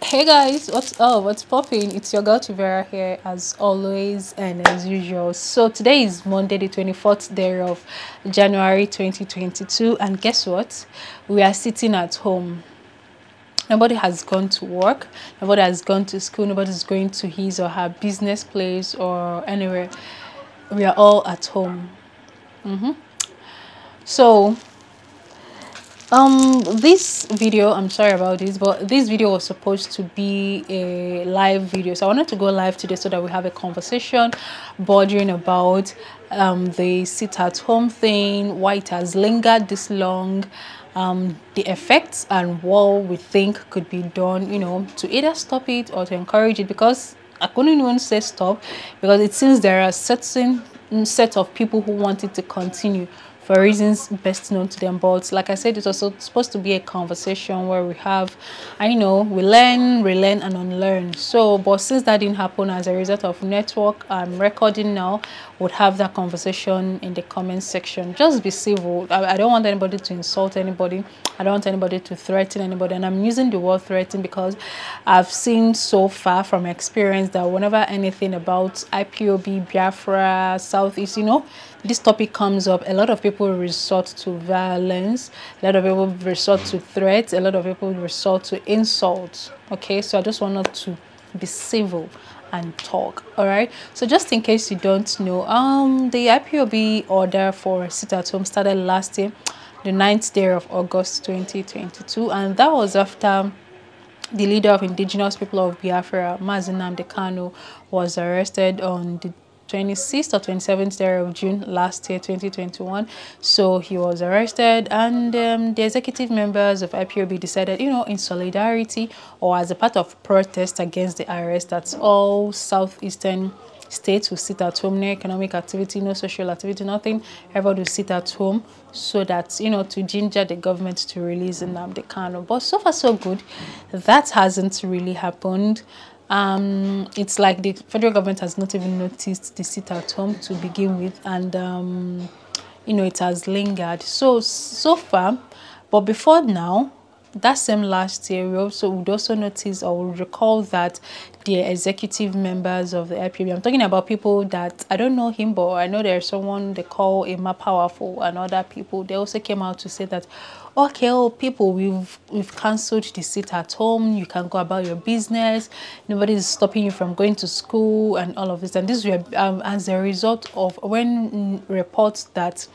Hey guys, what's popping? It's your girl Vera here as always and as usual. So today is Monday the 24th day of January 2022, and guess what? We are sitting at home. Nobody has gone to work, nobody has gone to school, nobody's going to his or her business place or anywhere. We are all at home. So this video, I'm sorry about this, but this video was supposed to be a live video, so I wanted to go live today so that we have a conversation bordering about the sit at home thing, why it has lingered this long, the effects, and what we think could be done, you know, to either stop it or to encourage it, because I couldn't even say stop, because it seems there are certain set of people who want it to continue for reasons best known to them. But like I said, it's also supposed to be a conversation where we have, I know, we learn, relearn, and unlearn. So, but since that didn't happen as a result of network, I'm recording now. Would have that conversation in the comment section. Just be civil. I don't want anybody to insult anybody. I don't want anybody to threaten anybody. And I'm using the word threaten because I've seen so far from experience that whenever anything about IPOB, Biafra, Southeast, you know, this topic comes up, a lot of people resort to violence, a lot of people resort to threats, a lot of people resort to insults. Okay, so I just wanted to be civil and talk. All right, so just in case you don't know, the IPOB order for sit at home started last year, the 9th day of August 2022, and that was after the leader of indigenous people of Biafra, Nnamdi Igbo, was arrested on the 26th or 27th day of June last year, 2021. So he was arrested, and the executive members of IPOB decided, you know, in solidarity or as a part of protest against the arrest, that all southeastern states will sit at home, no economic activity, no social activity, nothing. Everybody will sit at home, so that, you know, to ginger the government to release Nnamdi Igbo. But so far so good. That hasn't really happened. It's like the federal government has not even noticed the sit at home to begin with, and you know, it has lingered so far. But before now, that same last year, we would also notice or would recall that the executive members of the IPOB, I'm talking about people that I don't know him, but I know there's someone they call Emma Powerful, and other people, they also came out to say that, okay, oh people, we've cancelled the sit at home, you can go about your business, nobody is stopping you from going to school and all of this. And this were as a result of when reports that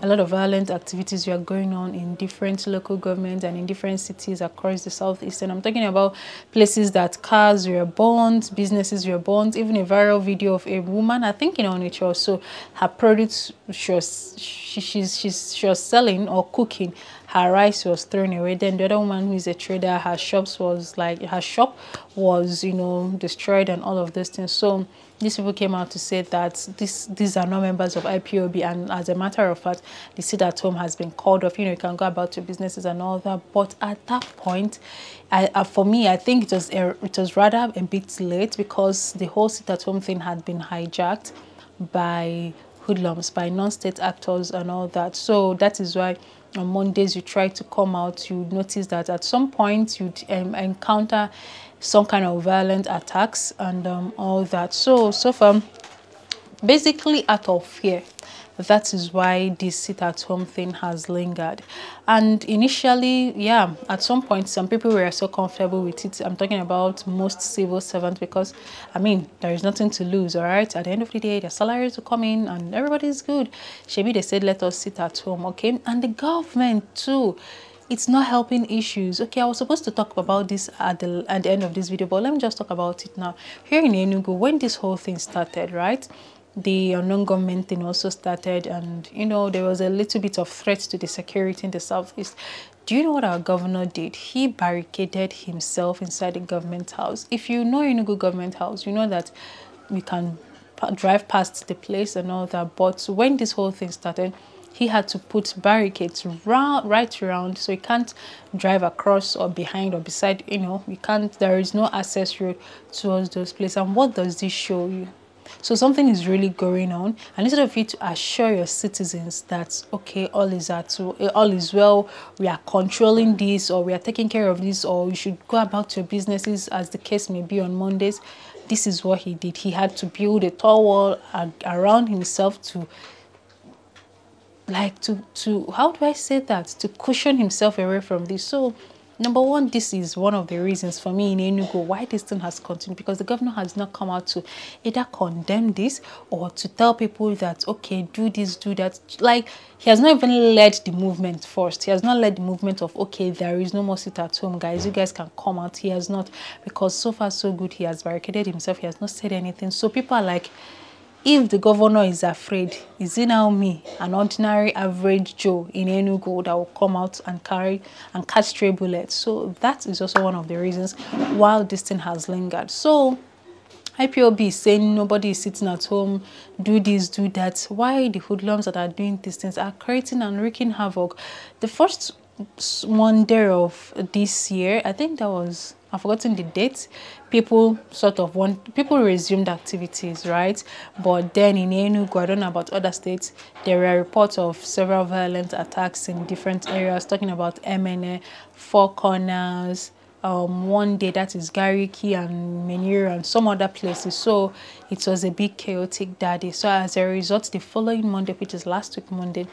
a lot of violent activities were going on in different local governments and in different cities across the southeast. And I'm talking about places that cars were burnt, businesses were burnt, even a viral video of a woman, I think in Onitsha also, her products she was selling or cooking, her rice was thrown away. Then the other woman, who is a trader, her shop was, you know, destroyed and all of those things. So these people came out to say that these are not members of IPOB, and as a matter of fact, the sit at home has been called off. You know, you can go about your businesses and all that. But at that point, for me, I think it was rather a bit late, because the whole sit at home thing had been hijacked by hoodlums, by non-state actors and all that. So that is why on Mondays you try to come out, you notice that at some point you'd encounter some kind of violent attacks and all that. So far, basically out of fear, that is why this sit at home thing has lingered. And initially, yeah, at some point some people were so comfortable with it. I'm talking about most civil servants, because I mean, there is nothing to lose. All right, at the end of the day, their salaries will come in and everybody's good. Maybe they said, let us sit at home. Okay, and the government too, it's not helping issues. Okay, I was supposed to talk about this at the end of this video, but let me just talk about it now. Here in Enugu, when this whole thing started, right, the unknown government thing also started, and you know, there was a little bit of threat to the security in the southeast. Do you know what our governor did? He barricaded himself inside the government house. If you know Enugu government house, you know that we can drive past the place and all that. But when this whole thing started, he had to put barricades right around, so you can't drive across or behind or beside, you know, you can't, there is no access road towards those places. And what does this show you? So something is really going on, and instead of you to assure your citizens that okay, all is well, we are controlling this, or we are taking care of this, or you should go about your businesses as the case may be on Mondays, this is what he did. He had to build a tall wall around himself to how do I say that, to cushion himself away from this. So number one, this is one of the reasons for me in Enugu why this thing has continued, because the governor has not come out to either condemn this or to tell people that okay, do this, do that. Like, he has not even led the movement first. He has not led the movement of okay, there is no more sit at home, guys, you guys can come out. He has not, because so far so good. He has barricaded himself. He has not said anything. So people are like, if the governor is afraid, is it now me, an ordinary average Joe in Enugu, that will come out and catch stray bullets? So that is also one of the reasons why this thing has lingered. So IPOB is saying nobody is sitting at home, do this, do that. Why the hoodlums that are doing these things are creating and wreaking havoc? The first Monday of this year, I think that was, I've forgotten the date, people resumed activities, right? But then in Enugu, I don't know about other states, there were reports of several violent attacks in different areas, talking about MNA, Four Corners, one day that is Gariki and Meniro and some other places. So it was a big chaotic that day. So as a result, the following Monday, which is last week Monday,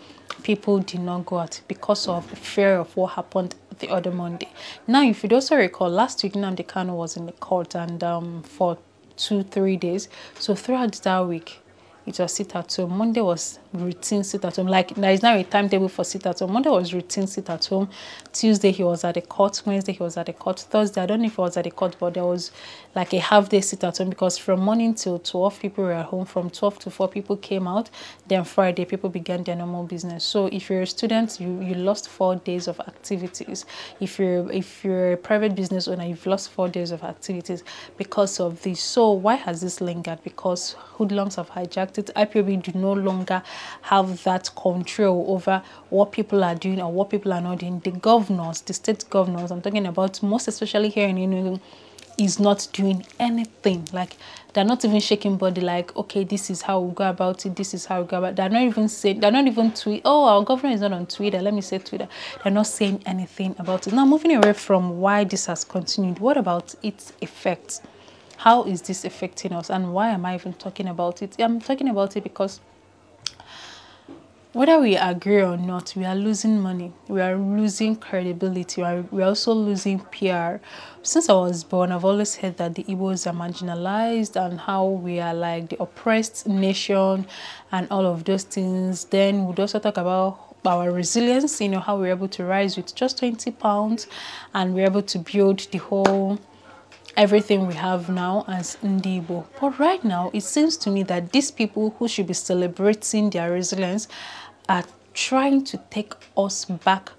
people did not go out because of fear of what happened the other Monday. Now, if you'd also recall, last week Nnamdi Kanu was in the court and for 2-3 days. So throughout that week, it was sit at home. Monday was routine sit at home. Like, there is now a timetable for sit at home. Monday was routine sit at home. Tuesday he was at the court. Wednesday he was at the court. Thursday, I don't know if he was at the court, but there was like a half day sit at home, because from morning till 12 people were at home. From 12 to 4 people came out. Then Friday people began their normal business. So if you're a student, you lost 4 days of activities. If you're a private business owner, you've lost 4 days of activities because of this. So why has this lingered? Because hoodlums have hijacked it. IPOB do no longer have that control over what people are doing or what people are not doing. The governors, the state governors, I'm talking about most especially here in Enugu, is not doing anything. Like, they're not even shaking body like, okay, this is how we go about it, this is how we go about it. They're not even saying, they're not even tweet, oh, our governor is not on Twitter, let me say Twitter. They're not saying anything about it. Now, moving away from why this has continued, what about its effects? How is this affecting us, and why am I even talking about it? I'm talking about it because whether we agree or not, we are losing money, we are losing credibility, we are also losing PR. Since I was born, I've always heard that the Igbos are marginalized and how we are like the oppressed nation and all of those things. Then we'd also talk about our resilience, you know, how we're able to rise with just 20 pounds and we're able to build the whole everything we have now as Ndi Igbo. But right now, it seems to me that these people who should be celebrating their resilience are trying to take us back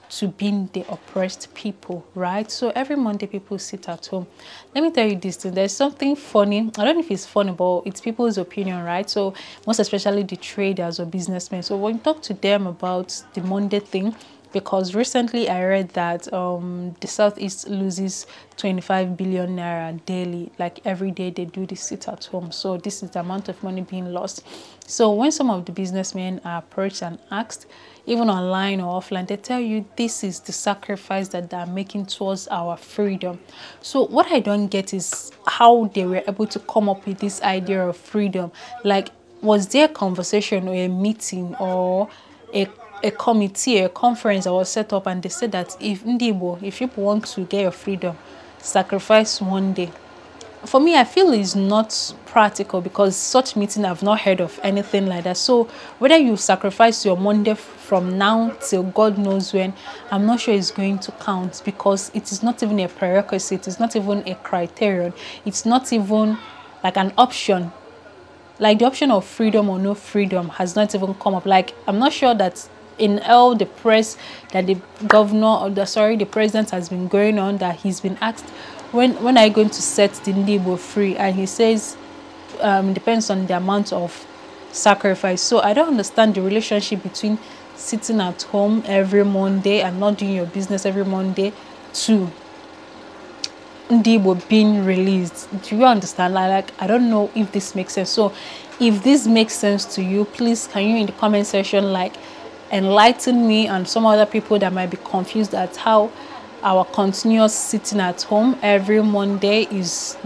to being the oppressed people, right? So every Monday people sit at home. Let me tell you this thing, there's something funny. I don't know if it's funny, but it's people's opinion, right? So most especially the traders or businessmen. So when you talk to them about the Monday thing, because recently I read that the Southeast loses 25 billion naira daily. Like every day they do this sit at home. So this is the amount of money being lost. So when some of the businessmen are approached and asked, even online or offline, they tell you this is the sacrifice that they're making towards our freedom. So what I don't get is how they were able to come up with this idea of freedom. Like, was there a conversation or a meeting or a committee, a conference that was set up, and they said that if Ndi Igbo, if people want to get your freedom, sacrifice one day? For me, I feel it's not practical, because such meeting, I've not heard of anything like that. So whether you sacrifice your Monday from now till God knows when, I'm not sure it's going to count, because it is not even a prerequisite, it's not even a criterion, it's not even like an option. Like the option of freedom or no freedom has not even come up. Like, I'm not sure that in all the press that the governor or the president has been going on, that he's been asked, when are you going to set the Ndi Igbo free? And he says depends on the amount of sacrifice. So I don't understand the relationship between sitting at home every Monday and not doing your business every Monday to Ndi Igbo being released. Do you understand? Like I don't know if this makes sense. So if this makes sense to you, please can you in the comment section like enlighten me and some other people that might be confused at how our continuous sitting at home every Monday is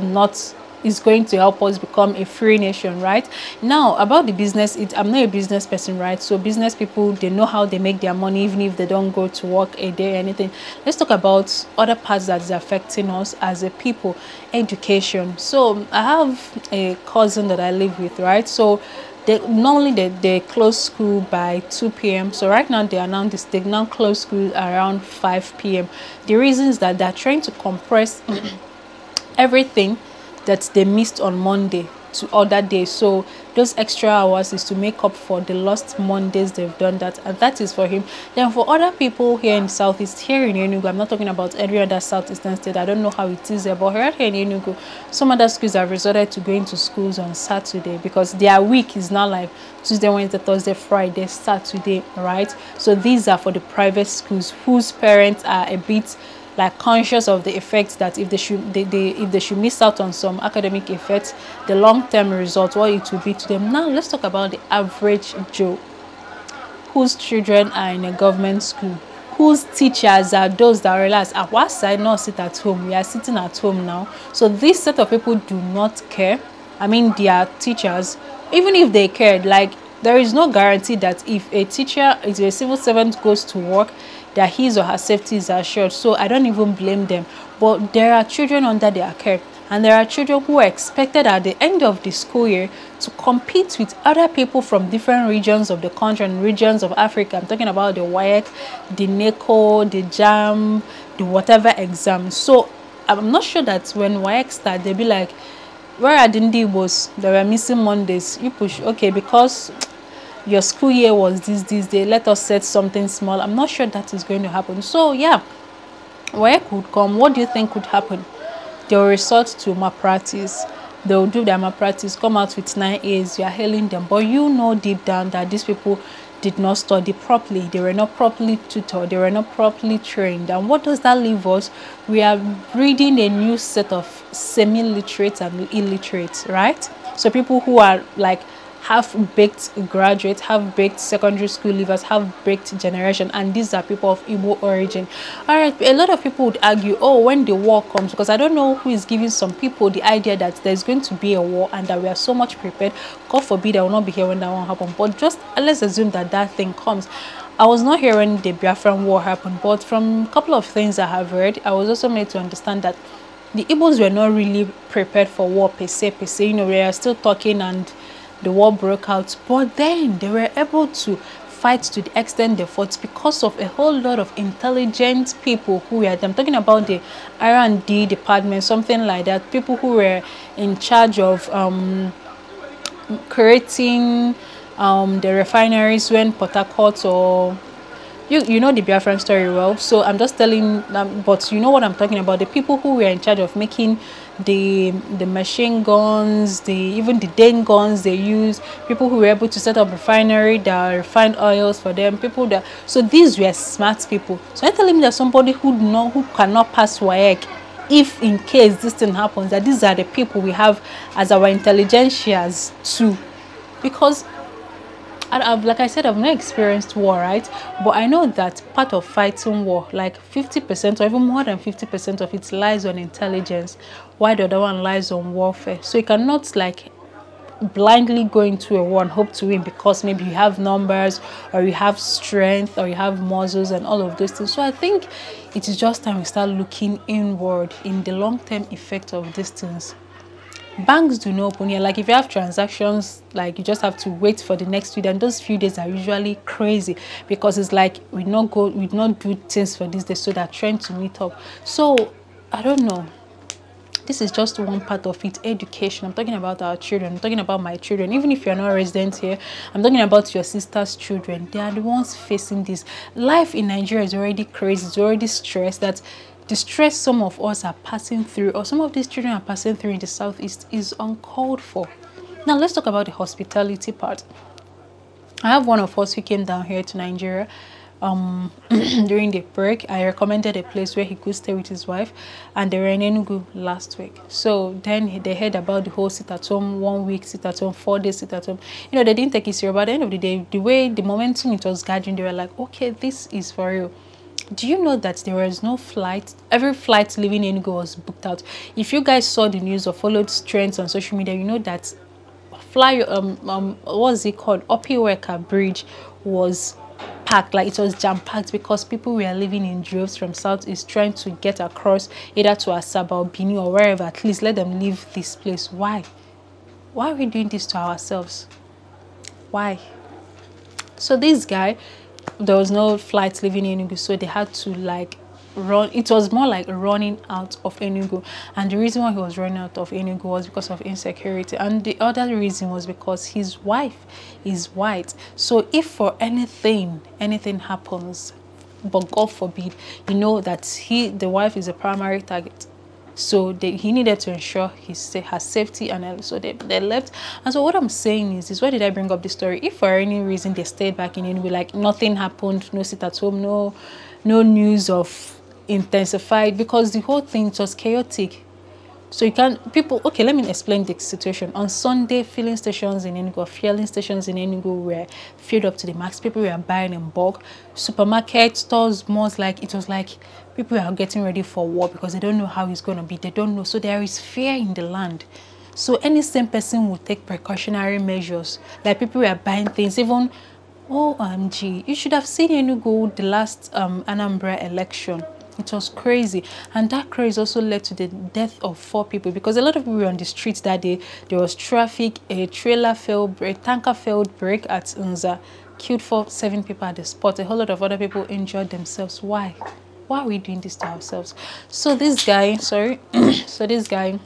going to help us become a free nation. Right now, about the business, I'm not a business person, right? So business people, they know how they make their money even if they don't go to work a day or anything. Let's talk about other parts that is affecting us as a people. Education. So I have a cousin that I live with, right? So normally they close school by 2 p.m. So right now they now close school around 5 p.m. The reason is that they're trying to compress everything that they missed on Monday to other days. So those extra hours is to make up for the lost Mondays they've done that, and that is for him. Then for other people here in Southeast, here in Enugu, I'm not talking about every other Southeastern state, I don't know how it is there, but right here in Enugu, some other schools have resorted to going to schools on Saturday because their week is not like Tuesday, Wednesday, Thursday, Friday, Saturday, right? So these are for the private schools whose parents are a bit like conscious of the effects that if they should miss out on some academic effects, the long-term result, what it will be to them. Now let's talk about the average Joe whose children are in a government school, whose teachers are those that realize at what side not sit at home, we are sitting at home now. So this set of people do not care. I mean, they are teachers. Even if they cared, like there is no guarantee that if a teacher, if a civil servant goes to work, that his or her safety is assured. So I don't even blame them. But there are children under their care, and there are children who are expected at the end of the school year to compete with other people from different regions of the country and regions of Africa. I'm talking about the WAEC, the NECO, the JAM, the whatever exam. So I'm not sure that when WAEC start, they'll be like, where are the Ndi Igbos? They were missing Mondays. You push, okay, because your school year was this day, let us set something small. I'm not sure that is going to happen. So yeah, where could come, what do you think could happen? They'll resort to malpractice. They'll do their malpractice, come out with 9 A's, you are hailing them, but you know deep down that these people did not study properly. They were not properly tutored, they were not properly trained. And what does that leave us? We are breeding a new set of semi-literate and illiterate, right? So people who are like half-baked graduates, half-baked secondary school leavers, half-baked generation, and these are people of Igbo origin. All right, a lot of people would argue, oh, when the war comes, because I don't know who is giving some people the idea that there's going to be a war and that we are so much prepared. God forbid I will not be here when that one happens, but just let's assume that that thing comes. I was not here when the Biafran war happened, but from a couple of things I have read, I was also made to understand that the Igbos were not really prepared for war per se. You know, we are still talking and the war broke out, but then they were able to fight to the extent they fought because of a whole lot of intelligent people who were them. I'm talking about the R&D department, something like that. People who were in charge of creating the refineries when Port Harcourt or you know the Biafran story well. So I'm just telling them, but you know what I'm talking about. The people who were in charge of making the machine guns, even the den guns they use, people who were able to set up refinery that refined oils for them, people that, so these were smart people. So I tell him that somebody who cannot pass WAEC, if in case this thing happens, that these are the people we have as our intelligentias too. Because like I said, I've not experienced war, right? But I know that part of fighting war, like 50% or even more than 50% of it lies on intelligence, while the other one lies on warfare. So you cannot like blindly go into a war and hope to win because maybe you have numbers or you have strength or you have muscles and all of those things. So I think it is just time we start looking inward in the long-term effect of these things. Banks do not open here. Like if you have transactions, like you just have to wait for the next few days, and those few days are usually crazy because it's like we not do things for this day, so they're trying to meet up. So I don't know, this is just one part of it. Education, I'm talking about our children, I'm talking about my children. Even if you're not a resident here, I'm talking about your sister's children. They are the ones facing this. Life in Nigeria is already crazy, it's already stressed. That the stress some of us are passing through, or some of these children are passing through in the Southeast, is uncalled for. Now let's talk about the hospitality part. I have one of us who came down here to Nigeria during the break. I recommended a place where he could stay with his wife, and they were in Enugu last week. So then they heard about the whole sit at home, 1 week sit at home, 4 days sit at home. You know, they didn't take it serious. But at the end of the day, the momentum it was gathering, they were like, okay, this is for real. Do you know that there was no flight? Every flight leaving Enugu was booked out. If you guys saw the news or followed trends on social media, you know that what's it called? Opiweka Bridge was packed, like it was jam-packed, because people were living in droves from southeast trying to get across either to Asaba or Benin or wherever. At least let them leave this place. Why are we doing this to ourselves? Why? So this guy, there was no flight leaving Enugu, so they had to like run. It was more like running out of Enugu, and the reason why he was running out of Enugu was because of insecurity, and the other reason was because his wife is white. So if for anything happens, but God forbid, you know that the wife is a primary target. So he needed to ensure her safety, and so they left. And so what I'm saying is why did I bring up this story? If for any reason they stayed back in Enugu, like nothing happened, no sit at home, no news of intensified, because the whole thing was chaotic. So you can't, people, okay, let me explain the situation. On Sunday, fueling stations in Enugu were filled up to the max. People were buying in bulk. Supermarket, stores, malls, like, it was like people are getting ready for war because they don't know how it's going to be. They don't know. So there is fear in the land. So any same person will take precautionary measures. Like people were buying things, even, OMG, you should have seen Enugu the last Anambra election. It was crazy, and that craze also led to the death of 4 people, because a lot of people were on the streets that day. There was traffic, a tanker failed brake at Unza, killed 7 people at the spot. A whole lot of other people injured themselves. Why are we doing this to ourselves? So this guy, this guy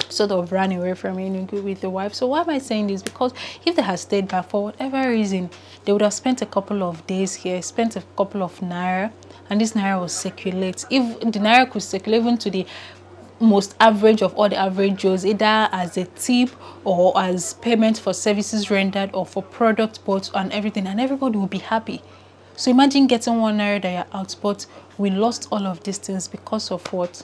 sort of ran away from Enugu with the wife. So why am I saying this? Because if they had stayed back for whatever reason, they would have spent a couple of days here, spent a couple of naira, and this naira will circulate. If the naira could circulate even to the most average of all the average Joes, either as a tip or as payment for services rendered or for product bought and everything, and everybody will be happy. So imagine getting 1 naira that you're out, but we lost all of these things because of what?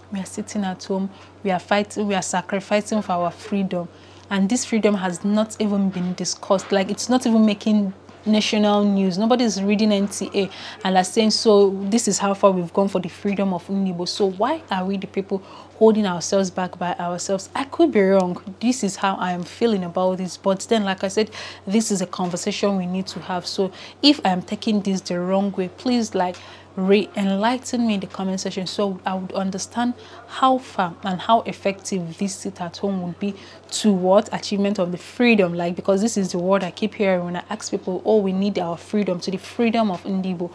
We are sitting at home, we are fighting, we are sacrificing for our freedom, and this freedom has not even been discussed. Like, it's not even making national news. Nobody is reading NTA and are saying, so this is how far we've gone for the freedom of Ndi Igbo. So why are we the people holding ourselves back by ourselves? I could be wrong. This is how I am feeling about this, but then, like I said, this is a conversation we need to have. So if I'm taking this the wrong way, please, like, enlighten me in the comment section, so I would understand how far and how effective this sit at home would be to what achievement of the freedom. Like, because this is the word I keep hearing when I ask people, oh, we need our freedom, to the freedom of Ndi Igbo,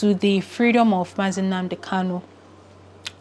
to the freedom of Mazi Nnamdi Kanu.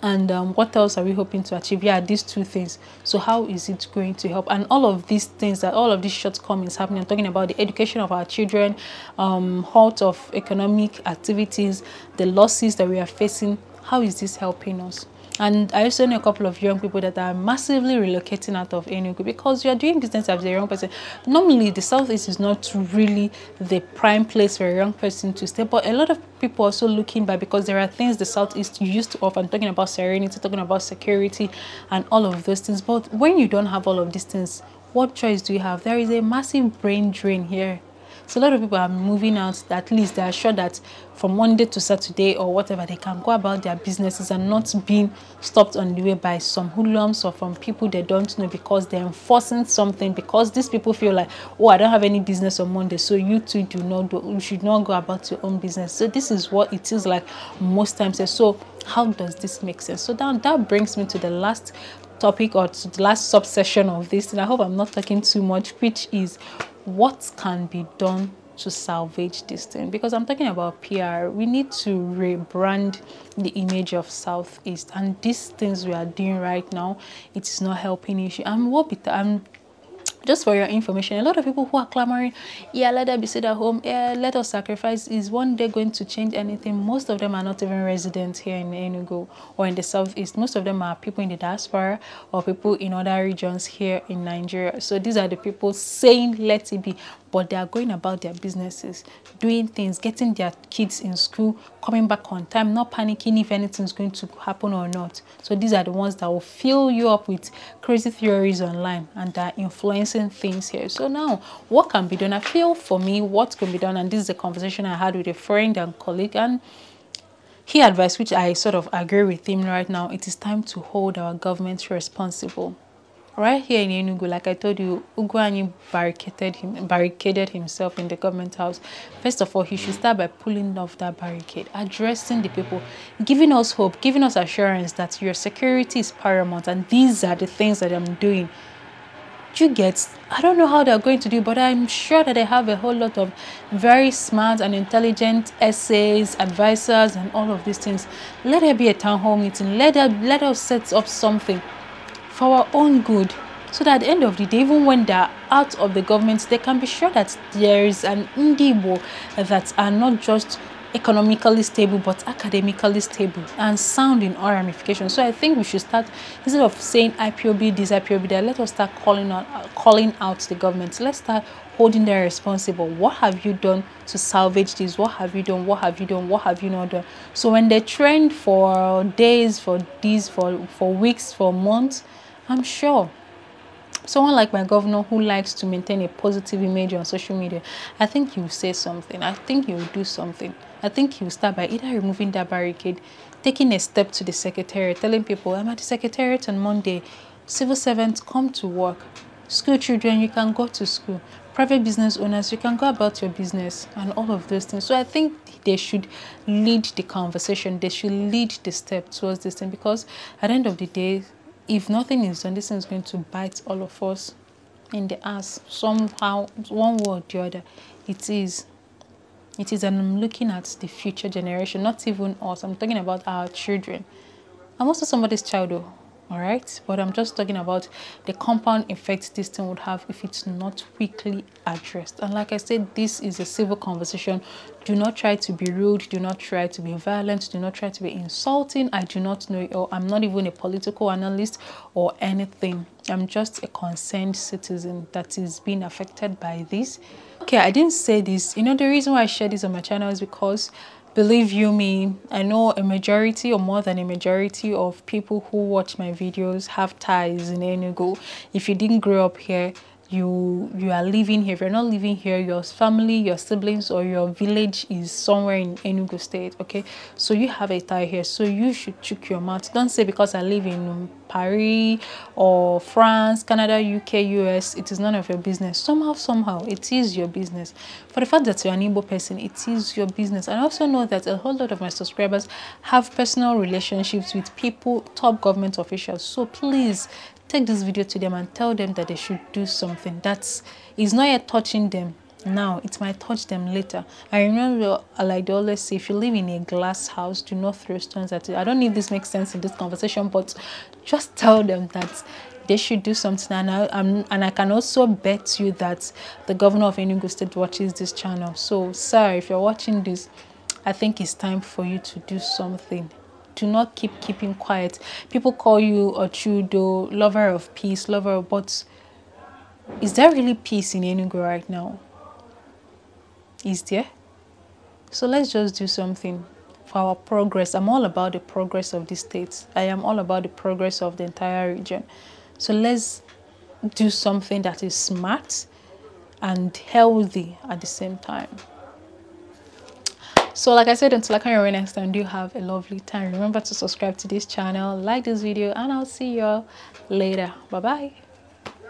And what else are we hoping to achieve? Yeah, these 2 things. So how is it going to help? And all of these things, that all of these shortcomings happening, I'm talking about the education of our children, halt of economic activities, the losses that we are facing. How is this helping us? And I also know a couple of young people that are massively relocating out of Enugu, because you are doing business as a young person. Normally, the Southeast is not really the prime place for a young person to stay, but a lot of people also looking back, because there are things the Southeast used to offer. I'm talking about serenity, talking about security, and all of those things. But when you don't have all of these things, what choice do you have? There is a massive brain drain here. So a lot of people are moving out. At least they are sure that from Monday to Saturday or whatever, they can go about their businesses and not being stopped on the way by some hoodlums or from people they don't know, because they're enforcing something. Because these people feel like, oh, I don't have any business on Monday, so you too you should not go about your own business. So this is what it is like most times. So how does this make sense? So that brings me to the last topic, or to the last subsection of this, and I hope I'm not talking too much, which is what can be done to salvage this thing. Because I'm talking about PR, we need to rebrand the image of Southeast, and these things we are doing right now, it is not helping issue. And just for your information, a lot of people who are clamoring, yeah, let them be sit at home, yeah, let us sacrifice, is one day going to change anything? Most of them are not even residents here in Enugu or in the Southeast. Most of them are people in the diaspora or people in other regions here in Nigeria. So these are the people saying let it be. but they are going about their businesses, doing things, getting their kids in school, coming back on time, not panicking if anything's going to happen or not. So these are the ones that will fill you up with crazy theories online and are influencing things here. So now, what can be done? I feel for me, what can be done, and this is a conversation I had with a friend and colleague, and he advised, which I sort of agree with him right now, it is time to hold our government responsible. Right here in Enugu, like I told you, Ugwuanyi barricaded himself in the government house. First of all, he should start by pulling off that barricade, addressing the people, giving us hope, giving us assurance that your security is paramount, and these are the things that I'm doing. You get, I don't know how they're going to do, but I'm sure that they have a whole lot of very smart and intelligent essays, advisors, and all of these things. Let there be a town hall meeting. Let us set up something for our own good, so that at the end of the day, even when they're out of the government, they can be sure that there is an Ndi Igbo that are not just economically stable but academically stable and sound in all ramifications. So I think we should start, instead of saying IPOB this, IPOB that, let us start calling out the government. Let's start holding them responsible. What have you done to salvage this? What have you done? What have you done? What have you not done? So when they trend for days, for days, for weeks, for months, I'm sure someone like my governor, who likes to maintain a positive image on social media, I think he will say something. I think he will do something. I think he will start by either removing that barricade, taking a step to the secretariat, telling people, I'm at the secretariat on Monday. Civil servants, come to work. School children, you can go to school. Private business owners, you can go about your business, and all of those things. So I think they should lead the conversation. They should lead the step towards this thing, because at the end of the day, if nothing is done, this thing is going to bite all of us in the ass somehow, one way or the other. It is, and I'm looking at the future generation, not even us. I'm talking about our children. I'm also somebody's child, though, all right? But I'm just talking about the compound effect this thing would have if it's not quickly addressed. And like I said, this is a civil conversation. Do not try to be rude. Do not try to be violent. Do not try to be insulting. I do not know, or I'm not even a political analyst or anything. I'm just a concerned citizen that is being affected by this. Okay, I didn't say this. You know, the reason why I share this on my channel is because, believe you me, I know a majority or more than a majority of people who watch my videos have ties in Enugu. If you didn't grow up here, you are living here. If you're not living here, your family, your siblings, or your village is somewhere in Enugu state, okay? So you have a tie here, so you should check your mouth. Don't say because I live in Paris or France, Canada, UK, US, it is none of your business. Somehow it is your business. For the fact that you're an Igbo person, it is your business. And I also know that a whole lot of my subscribers have personal relationships with people, top government officials. So please take this video to them and tell them that they should do something. That is not yet touching them now, it might touch them later. I remember, like they always say, if you live in a glass house, do not throw stones at it. I don't know if this makes sense in this conversation, but just tell them that they should do something. And I can also bet you that the governor of Enugu State watches this channel. So sir, if you're watching this, I think it's time for you to do something. Do not keeping quiet. People call you a Chudo, lover of peace, but is there really peace in Enugu right now? Is there? So let's just do something for our progress. I'm all about the progress of the state. I am all about the progress of the entire region. So let's do something that is smart and healthy at the same time. So like I said, until I come your way next time, do have a lovely time. Remember to subscribe to this channel, like this video, and I'll see you all later. Bye bye.